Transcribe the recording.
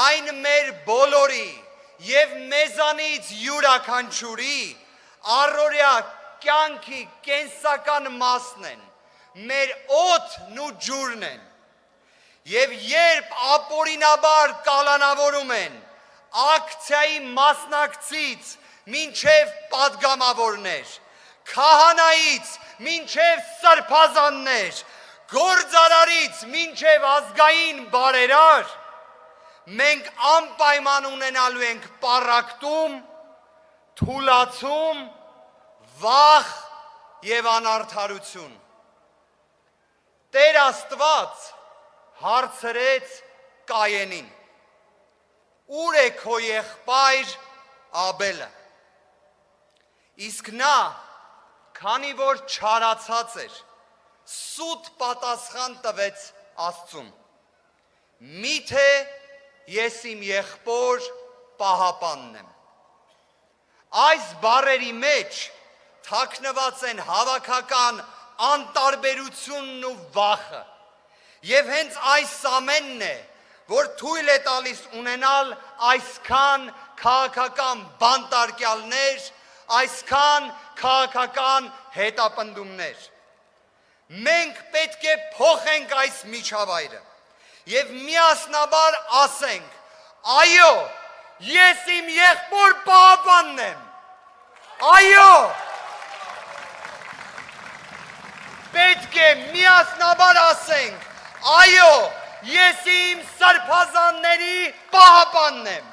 այն մեր բոլորի և մեզանից յուրաքանչյուրի առօրյա կյանքի կենսական մասն են, մեր օդն ու ջուրն են, և երբ ապօրինաբար կալանավորում են ակցիայի մասնակցից մինչև պատգամավորներ, քահանայից մինչև սրբազաններ, գործարարից մինչև ազգային բարերար, մենք անպայման ունենալու ենք պառակտում, թուլացում, վախ և անարդարություն։ Տեր Աստված հարցրեց Կայենին. «Ուր է քո եղբայր Աբելը»։ Իսկ նա, քանի որ չարացած էր, սուտ պատասխան տվեց Աստծուն. «Միթե ես իմ եղբոր պահապանն եմ»։ Այս բառերի մեջ թաքնված են հավաքական անտարբերությունն ու վախը, և հենց այս ամենն է, որ թույլ է տալիս ունենալ այսքան քաղաքական բանտարկյալներ, այսքան քաղաքական հետապնդումներ։ Մենք պետք է փոխենք այս միջավայրը և միասնաբար ասենք. այո, ես իմ եղբոր պահապանն եմ, այո, պետք է միասնաբար ասենք. այո, ես իմ սրբազանների պահապանն եմ։